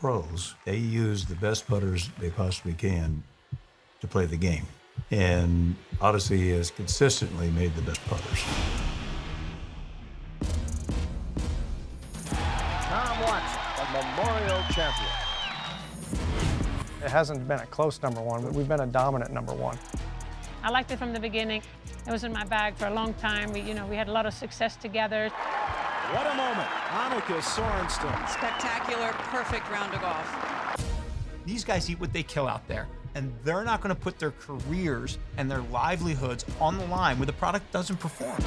pros, they use the best putters they possibly can to play the game. And Odyssey has consistently made the best putters. Tom Watson, the Memorial champion. It hasn't been a close number one, but we've been a dominant number one. I liked it from the beginning. It was in my bag for a long time. We had a lot of success together. What a moment, Annika Sorenstam. Spectacular, perfect round of golf. These guys eat what they kill out there, and they're not going to put their careers and their livelihoods on the line when the product doesn't perform.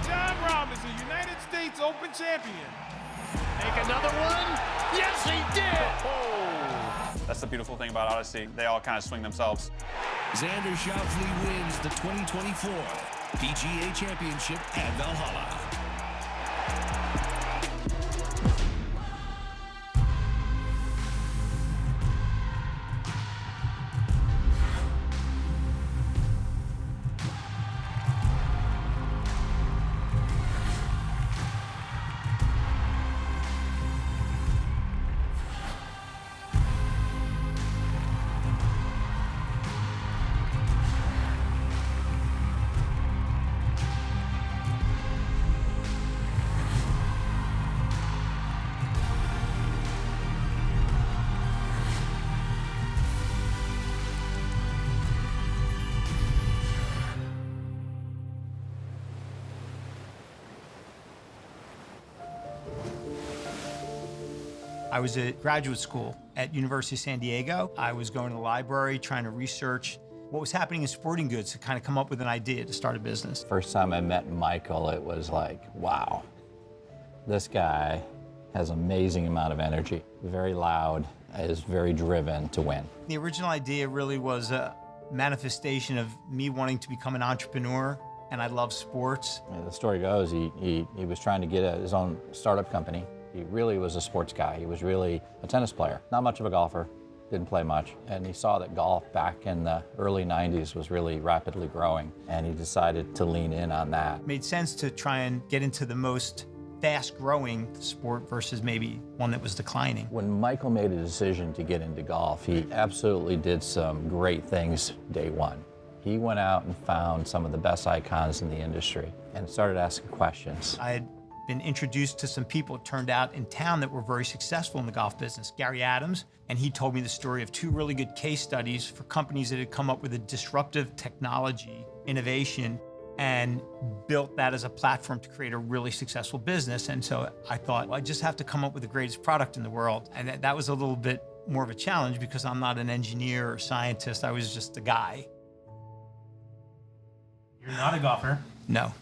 John Rahm is a United States Open champion. Make another one? Yes, he did! Oh. That's the beautiful thing about Odyssey. They all kind of swing themselves. Xander Schauffele wins the 2024 PGA Championship at Valhalla. I was at graduate school at University of San Diego. I was going to the library trying to research what was happening in sporting goods to kind of come up with an idea to start a business. First time I met Michael, it was like, wow, this guy has an amazing amount of energy, very loud, is very driven to win. The original idea really was a manifestation of me wanting to become an entrepreneur, and I love sports. The story goes, he was trying to get his own startup company. He really was a sports guy. He was really a tennis player, not much of a golfer, didn't play much. And he saw that golf back in the early 90s was really rapidly growing, and he decided to lean in on that. It made sense to try and get into the most fast-growing sport versus maybe one that was declining. When Michael made a decision to get into golf, he absolutely did some great things day one. He went out and found some of the best icons in the industry and started asking questions. I had been introduced to some people, it turned out, in town that were very successful in the golf business. Gary Adams, and he told me the story of two really good case studies for companies that had come up with a disruptive technology, innovation, and built that as a platform to create a really successful business. And so I thought, well, I just have to come up with the greatest product in the world. And that was a little bit more of a challenge because I'm not an engineer or scientist, I was just a guy. You're not a golfer. No.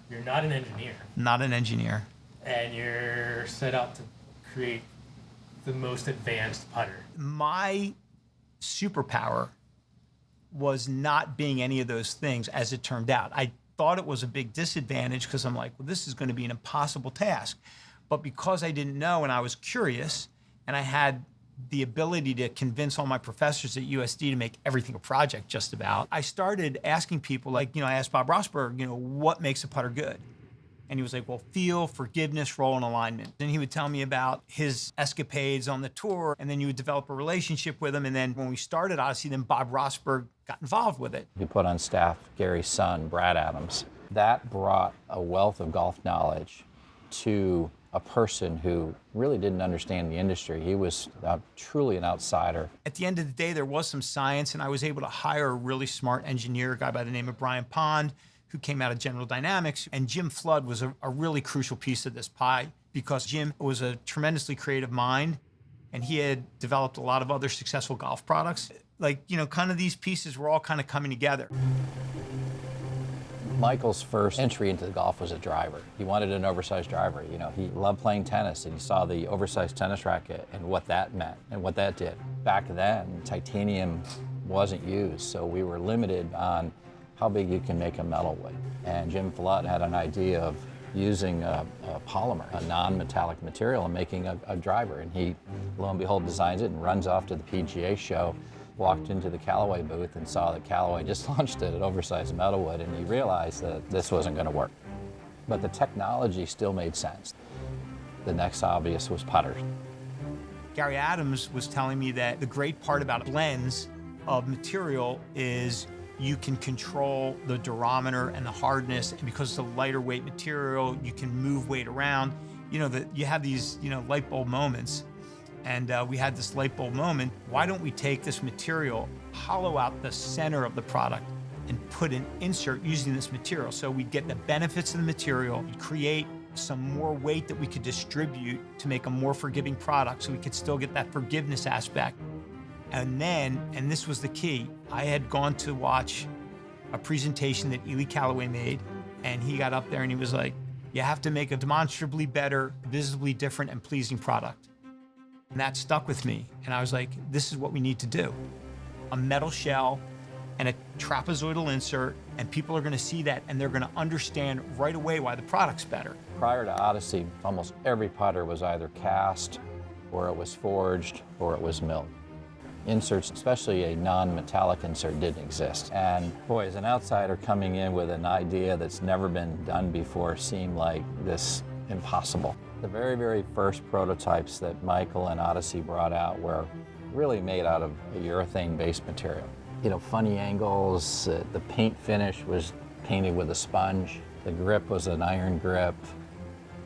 You're not an engineer. Not an engineer. And you're set out to create the most advanced putter. My superpower was not being any of those things, as it turned out. I thought it was a big disadvantage because I'm like, well, this is going to be an impossible task. But because I didn't know and I was curious and I had the ability to convince all my professors at USD to make everything a project just about, I started asking people, like, I asked Bob Rosberg, what makes a putter good? And he was like, well, feel, forgiveness, roll, and alignment. Then he would tell me about his escapades on the tour, and then you would develop a relationship with him. And then when we started Odyssey, then Bob Rosberg got involved with it. He put on staff Gary's son, Brad Adams. That brought a wealth of golf knowledge to a person who really didn't understand the industry. He was truly an outsider. At the end of the day, there was some science, and I was able to hire a really smart engineer, a guy by the name of Brian Pond, who came out of General Dynamics. And Jim Flood was a really crucial piece of this pie because Jim was a tremendously creative mind, and he had developed a lot of other successful golf products. Like, kind of these pieces were all kind of coming together. Michael's first entry into the golf was a driver. He wanted an oversized driver. He loved playing tennis, and he saw the oversized tennis racket and what that meant and what that did. Back then, titanium wasn't used, so we were limited on how big you can make a metal wood. And Jim Flood had an idea of using a polymer, a non-metallic material, and making a driver. And he, lo and behold, designs it and runs off to the PGA show, walked into the Callaway booth and saw that Callaway just launched it at oversized metalwood, and he realized that this wasn't going to work. But the technology still made sense. The next obvious was putters. Gary Adams was telling me that the great part about blends of material is you can control the durometer and the hardness, and because it's a lighter weight material, you can move weight around. You know, that you have these, light bulb moments. And we had this light bulb moment. Why don't we take this material, hollow out the center of the product, and put an insert using this material? So we get the benefits of the material, create some more weight that we could distribute to make a more forgiving product so we could still get that forgiveness aspect. And then, and this was the key, I had gone to watch a presentation that Ely Callaway made, and he got up there and he was like, you have to make a demonstrably better, visibly different, and pleasing product. And that stuck with me. And I was like, this is what we need to do. A metal shell and a trapezoidal insert, and people are gonna see that and they're gonna understand right away why the product's better. Prior to Odyssey, almost every putter was either cast, or it was forged, or it was milled. Inserts, especially a non-metallic insert, didn't exist. And boy, as an outsider coming in with an idea that's never been done before seemed like this impossible. The very, very first prototypes that Michael and Odyssey brought out were really made out of a urethane-based material. Funny angles, the paint finish was painted with a sponge. The grip was an iron grip.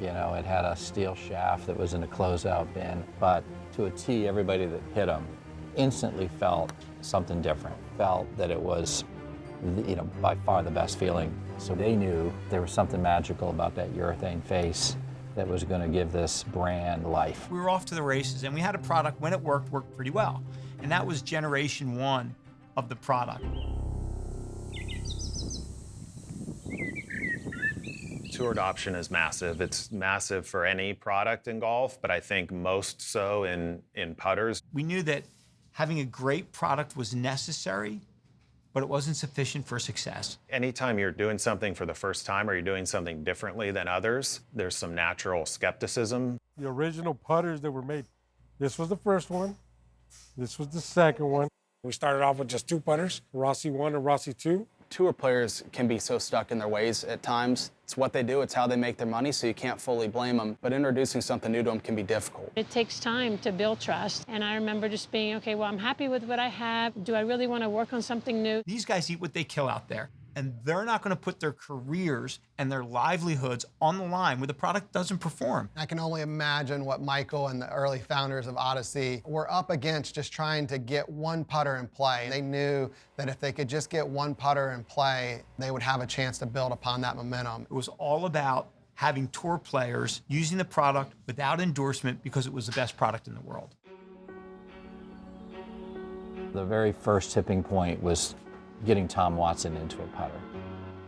It had a steel shaft that was in a closeout bin. But to a T, everybody that hit them instantly felt something different, felt that it was, by far the best feeling. So they knew there was something magical about that urethane face that was going to give this brand life. We were off to the races, and we had a product, when it worked pretty well. And that was generation 1 of the product. Tour adoption is massive. It's massive for any product in golf, but I think most so in putters. We knew that having a great product was necessary, but it wasn't sufficient for success. Anytime you're doing something for the first time or you're doing something differently than others, there's some natural skepticism. The original putters that were made, this was the first one, this was the second one. We started off with just 2 putters, Rossi 1 and Rossi 2. Tour players can be so stuck in their ways at times. It's what they do, it's how they make their money, so you can't fully blame them. But introducing something new to them can be difficult. It takes time to build trust. And I remember just being, okay, well, I'm happy with what I have. Do I really want to work on something new? These guys eat what they kill out there. And they're not going to put their careers and their livelihoods on the line where the product doesn't perform. I can only imagine what Michael and the early founders of Odyssey were up against, just trying to get one putter in play. They knew that if they could just get one putter in play, they would have a chance to build upon that momentum. It was all about having tour players using the product without endorsement because it was the best product in the world. The very first tipping point was getting Tom Watson into a putter.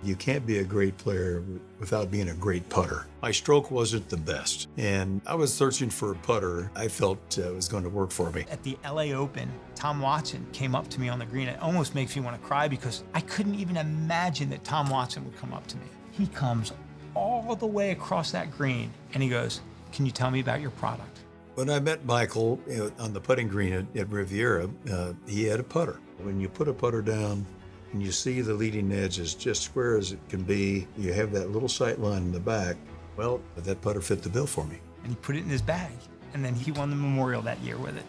You can't be a great player without being a great putter. My stroke wasn't the best, and I was searching for a putter I felt was going to work for me. At the LA Open, Tom Watson came up to me on the green. It almost makes me want to cry because I couldn't even imagine that Tom Watson would come up to me. He comes all the way across that green, and he goes, "Can you tell me about your product?" When I met Michael on the putting green at Riviera, he had a putter. When you put a putter down, and you see the leading edge is just square as it can be, you have that little sight line in the back, well, that putter fit the bill for me. And he put it in his bag, and then he won the Memorial that year with it.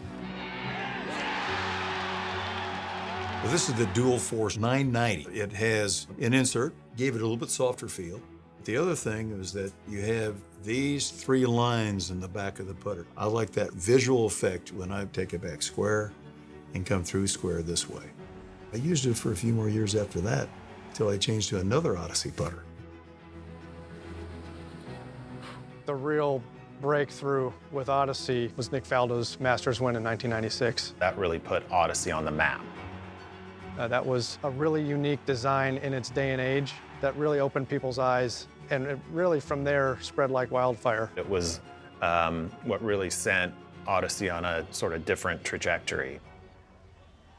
Well, this is the Dual Force 990. It has an insert, gave it a little bit softer feel. The other thing is that you have these 3 lines in the back of the putter. I like that visual effect when I take it back square and come through square this way. I used it for a few more years after that, until I changed to another Odyssey putter. The real breakthrough with Odyssey was Nick Faldo's Masters win in 1996. That really put Odyssey on the map. That was a really unique design in its day and age that really opened people's eyes, and it really from there spread like wildfire. It was what really sent Odyssey on a sort of different trajectory.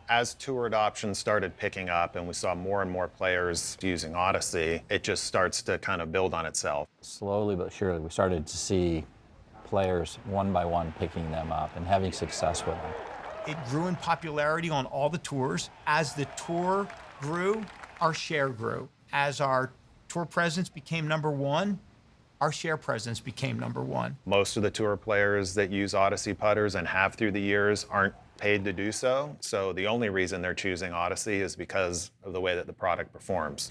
As tour adoption started picking up and we saw more and more players using Odyssey, it just starts to kind of build on itself. Slowly but surely, we started to see players one by one picking them up and having success with them. It grew in popularity on all the tours. As the tour grew, our share grew. As our tour presence became #1, our share presence became number one. Most of the tour players that use Odyssey putters and have through the years aren't paid to do so. So the only reason they're choosing Odyssey is because of the way that the product performs.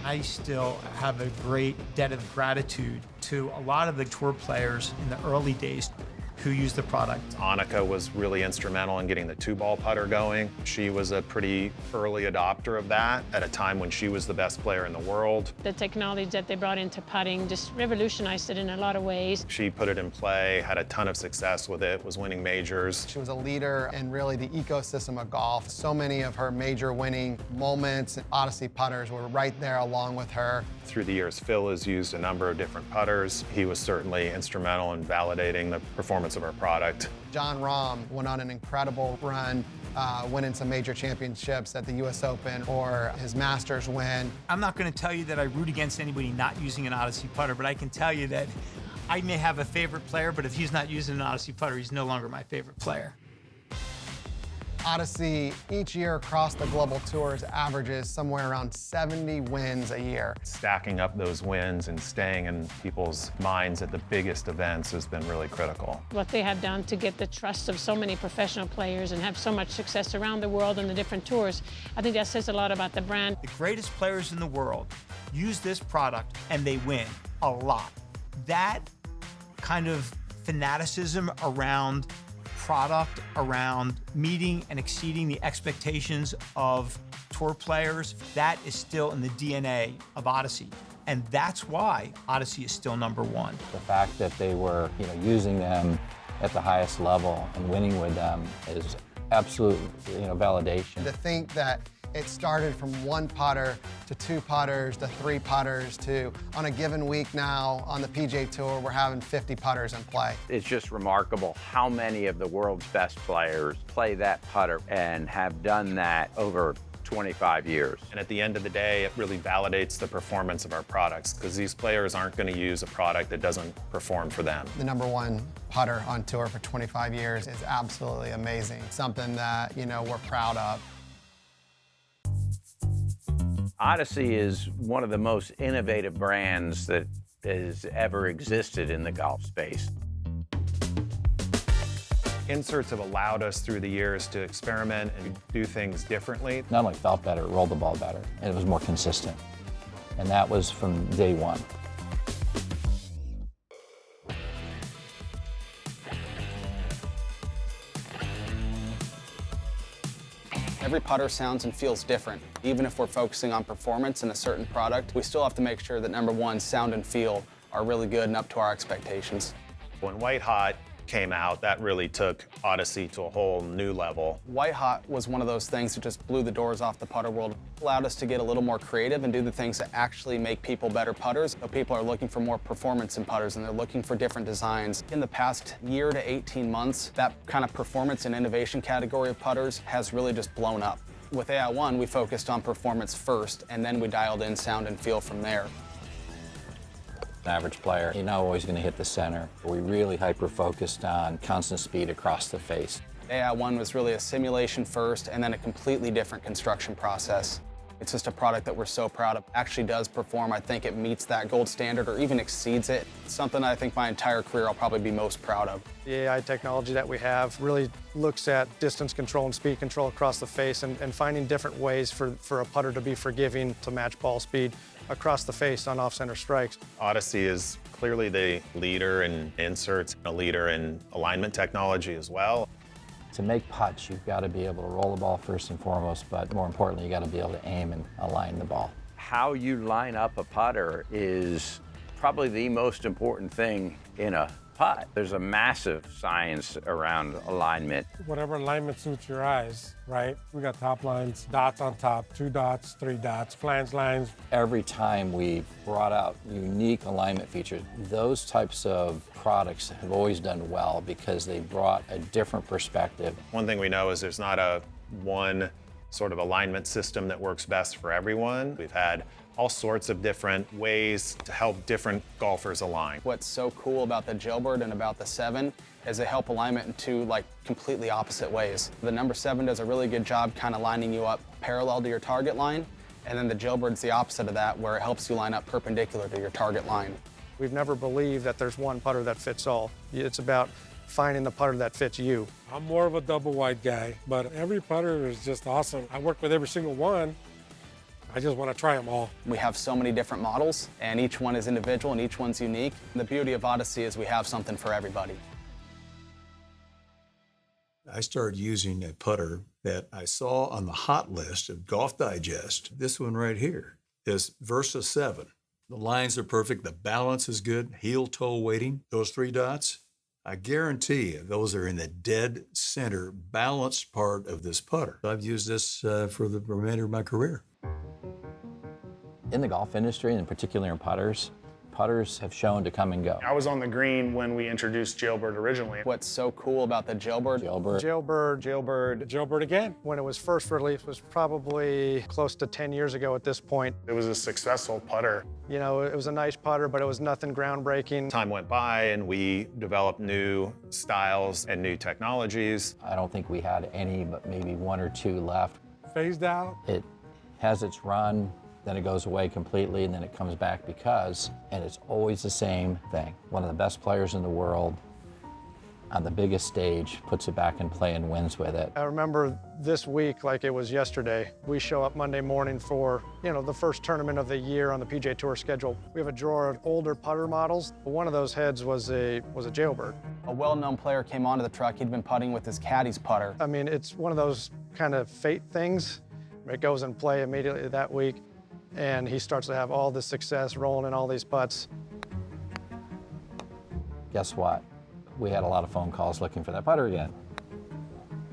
I still have a great debt of gratitude to a lot of the tour players in the early days who used the product. Annika was really instrumental in getting the 2-ball putter going. She was a pretty early adopter of that at a time when she was the best player in the world. The technology that they brought into putting just revolutionized it in a lot of ways. She put it in play, had a ton of success with it, was winning majors. She was a leader in really the ecosystem of golf. So many of her major winning moments, Odyssey putters were right there along with her. Through the years, Phil has used a number of different putters. He was certainly instrumental in validating the performance of our product. John Rahm went on an incredible run, winning some major championships at the US Open or his Masters win. I'm not going to tell you that I root against anybody not using an Odyssey putter, but I can tell you that I may have a favorite player, but if he's not using an Odyssey putter, he's no longer my favorite player. Odyssey, each year across the global tours, averages somewhere around 70 wins a year. Stacking up those wins and staying in people's minds at the biggest events has been really critical. What they have done to get the trust of so many professional players and have so much success around the world on the different tours, I think that says a lot about the brand. The greatest players in the world use this product and they win a lot. That kind of fanaticism around product, around meeting and exceeding the expectations of tour players, that is still in the DNA of Odyssey. And that's why Odyssey is still number one. The fact that they were, using them at the highest level and winning with them is absolute, validation. To think that it started from 1 putter to 2 putters to 3 putters to, on a given week now on the PGA Tour, we're having 50 putters in play. It's just remarkable how many of the world's best players play that putter and have done that over 25 years. And at the end of the day, it really validates the performance of our products because these players aren't going to use a product that doesn't perform for them. The #1 putter on tour for 25 years is absolutely amazing. Something that, we're proud of. Odyssey is one of the most innovative brands that has ever existed in the golf space. Inserts have allowed us through the years to experiment and do things differently. Not only felt better, it rolled the ball better, and it was more consistent. And that was from day one. Every putter sounds and feels different. Even if we're focusing on performance in a certain product, we still have to make sure that #1, sound and feel are really good and up to our expectations. When White Hot came out, that really took Odyssey to a whole new level. White Hot was one of those things that just blew the doors off the putter world. It allowed us to get a little more creative and do the things that actually make people better putters. So people are looking for more performance in putters and they're looking for different designs. In the past year to 18 months, that kind of performance and innovation category of putters has really just blown up. With AI1, we focused on performance first and then we dialed in sound and feel from there. An average player, you're not always going to hit the center. We really hyper-focused on constant speed across the face. AI1 was really a simulation first and then a completely different construction process. It's just a product that we're so proud of. It actually does perform. I think it meets that gold standard or even exceeds it. It's something I think my entire career I'll probably be most proud of. The AI technology that we have really looks at distance control and speed control across the face and finding different ways for a putter to be forgiving to match ball speed across the face on off-center strikes. Odyssey is clearly the leader in inserts, a leader in alignment technology as well. To make putts, you've got to be able to roll the ball first and foremost, but more importantly, you got to be able to aim and align the ball. How you line up a putter is probably the most important thing in a putt. There's a massive science around alignment. Whatever alignment suits your eyes, right? We got top lines, dots on top, 2 dots, 3 dots, flange lines. Every time we brought out unique alignment features, those types of products have always done well because they brought a different perspective. One thing we know is there's not a one sort of alignment system that works best for everyone. We've had all sorts of different ways to help different golfers align. What's so cool about the Jailbird and about the 7 is they help alignment in two completely opposite ways. The number 7 does a really good job kind of lining you up parallel to your target line, and then the Jailbird's the opposite of that, where it helps you line up perpendicular to your target line. We've never believed that there's one putter that fits all. It's about finding the putter that fits you. I'm more of a double wide guy, but every putter is just awesome. I work with every single one. I just want to try them all. We have so many different models, and each one is individual and each one's unique. The beauty of Odyssey is we have something for everybody. I started using a putter that I saw on the hot list of Golf Digest. This one right here is Versa 7. The lines are perfect, the balance is good, heel-toe weighting. Those 3 dots, I guarantee you those are in the dead center balanced part of this putter. I've used this for the remainder of my career. In the golf industry, and particularly in putters have shown to come and go. I was on the green when we introduced Jailbird originally. What's so cool about the Jailbird? Jailbird again. When it was first released was probably close to 10 years ago at this point. It was a successful putter. You know, it was a nice putter, but it was nothing groundbreaking. Time went by and we developed new styles and new technologies. I don't think we had any, but maybe 1 or 2 left. Phased out. It has its run, then it goes away completely, and then it comes back and it's always the same thing. One of the best players in the world on the biggest stage puts it back in play and wins with it. I remember this week like it was yesterday. We show up Monday morning for, the first tournament of the year on the PGA Tour schedule. We have a drawer of older putter models. One of those heads was a Jailbird. A well-known player came onto the truck. He'd been putting with his caddy's putter. I mean, it's one of those kind of fate things. It goes in play immediately that week, and he starts to have all this success rolling in all these putts. Guess what? We had a lot of phone calls looking for that putter again.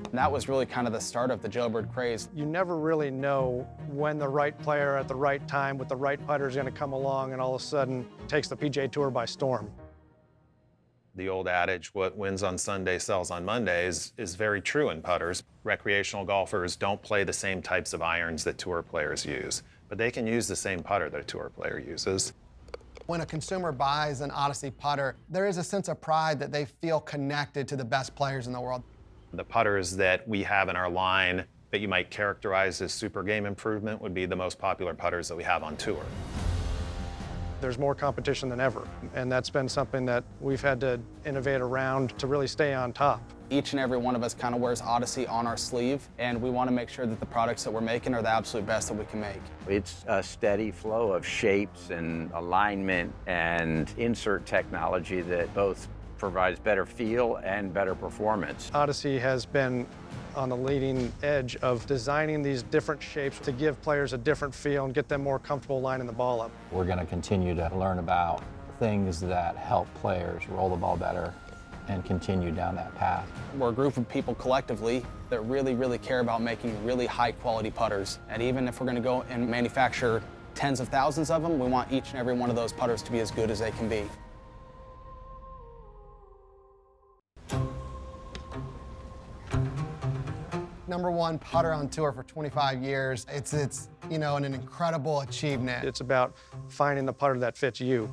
And that was really kind of the start of the Jailbird craze. You never really know when the right player at the right time with the right putter is going to come along and all of a sudden takes the PGA Tour by storm. The old adage, what wins on Sunday sells on Mondays, is very true in putters. Recreational golfers don't play the same types of irons that tour players use, but they can use the same putter that a tour player uses. When a consumer buys an Odyssey putter, there is a sense of pride that they feel connected to the best players in the world. The putters that we have in our line that you might characterize as super game improvement would be the most popular putters that we have on tour. There's more competition than ever, and that's been something that we've had to innovate around to really stay on top. Each and every one of us kind of wears Odyssey on our sleeve, and we want to make sure that the products that we're making are the absolute best that we can make. It's a steady flow of shapes and alignment and insert technology that both provides better feel and better performance. Odyssey has been on the leading edge of designing these different shapes to give players a different feel and get them more comfortable lining the ball up. We're going to continue to learn about things that help players roll the ball better and continue down that path. We're a group of people collectively that really, really care about making really high-quality putters. And even if we're going to go and manufacture tens of thousands of them, we want each and every one of those putters to be as good as they can be. #1 putter on tour for 25 years. It's an incredible achievement. It's about finding the putter that fits you.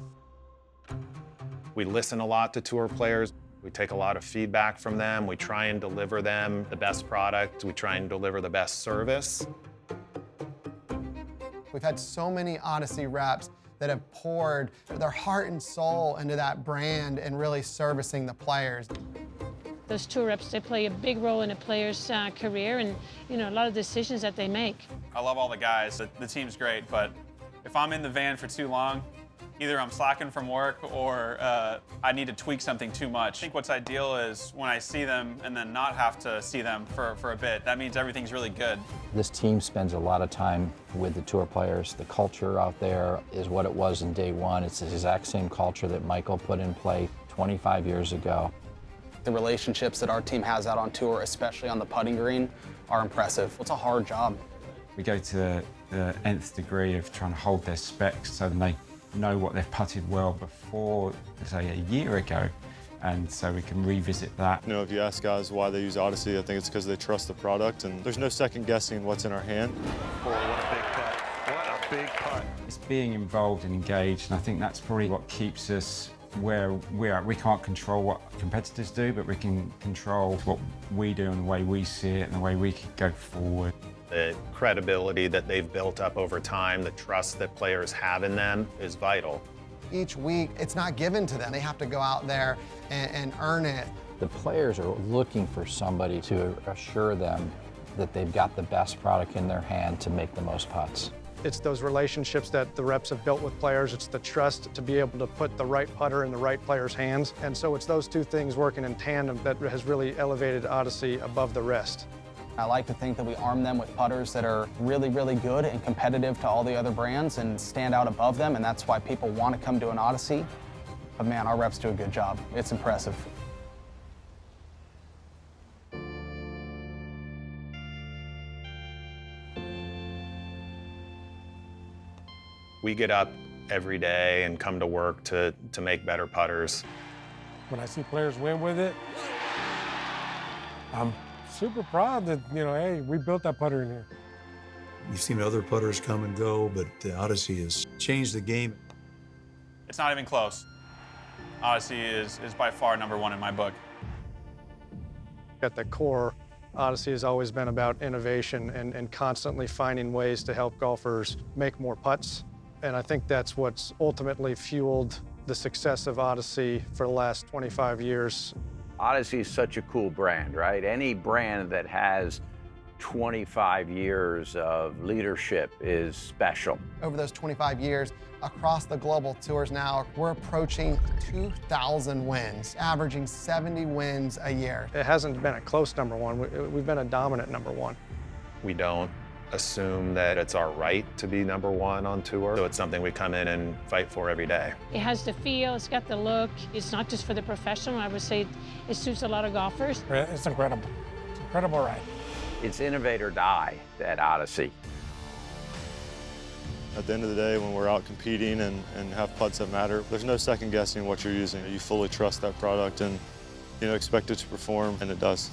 We listen a lot to tour players. We take a lot of feedback from them. We try and deliver them the best product. We try and deliver the best service. We've had so many Odyssey reps that have poured their heart and soul into that brand and really servicing the players. Those tour reps, they play a big role in a player's career and, a lot of decisions that they make. I love all the guys. The team's great, but if I'm in the van for too long, either I'm slacking from work or I need to tweak something too much. I think what's ideal is when I see them and then not have to see them for a bit. That means everything's really good. This team spends a lot of time with the tour players. The culture out there is what it was in day one. It's the exact same culture that Michael put in play 25 years ago. The relationships that our team has out on tour, especially on the putting green, are impressive. It's a hard job. We go to the nth degree of trying to hold their specs so they know what they've putted well before, say, a year ago, and so we can revisit that. If you ask guys why they use Odyssey, I think it's because they trust the product, and there's no second guessing what's in our hand. Boy, what a big cut. What a big putt. It's being involved and engaged, and I think that's probably what keeps us where we're at. We can't control what competitors do, but we can control what we do and the way we see it and the way we can go forward. The credibility that they've built up over time, the trust that players have in them is vital. Each week, it's not given to them. They have to go out there and earn it. The players are looking for somebody to assure them that they've got the best product in their hand to make the most putts. It's those relationships that the reps have built with players. It's the trust to be able to put the right putter in the right player's hands. And so it's those two things working in tandem that has really elevated Odyssey above the rest. I like to think that we arm them with putters that are really, really good and competitive to all the other brands and stand out above them, and that's why people want to come to an Odyssey. But man, our reps do a good job. It's impressive. We get up every day and come to work to make better putters. When I see players win with it, I'm super proud that, hey, we built that putter in here. You've seen other putters come and go, but Odyssey has changed the game. It's not even close. Odyssey is by far #1 in my book. At the core, Odyssey has always been about innovation and constantly finding ways to help golfers make more putts. And I think that's what's ultimately fueled the success of Odyssey for the last 25 years. Odyssey is such a cool brand, right? Any brand that has 25 years of leadership is special. Over those 25 years, across the global tours now, we're approaching 2,000 wins, averaging 70 wins a year. It hasn't been a close #1. We've been a dominant #1. We don't assume that it's our right to be #1 on tour, so it's something we come in and fight for every day. It has the feel, it's got the look. It's not just for the professional. I would say it suits a lot of golfers. It's incredible. It's an incredible ride. It's innovate or die at Odyssey. At the end of the day, when we're out competing and have putts that matter, there's no second guessing what you're using. You fully trust that product and expect it to perform, and it does.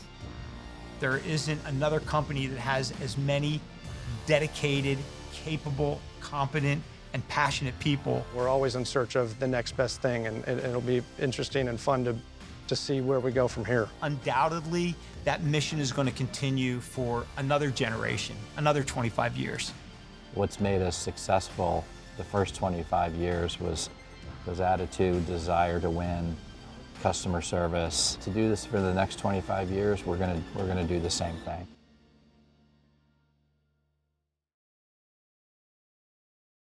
There isn't another company that has as many dedicated, capable, competent, and passionate people. We're always in search of the next best thing, and it'll be interesting and fun to see where we go from here. Undoubtedly, that mission is going to continue for another generation, another 25 years. What's made us successful the first 25 years was attitude, desire to win, customer service. To do this for the next 25 years, we're gonna do the same thing.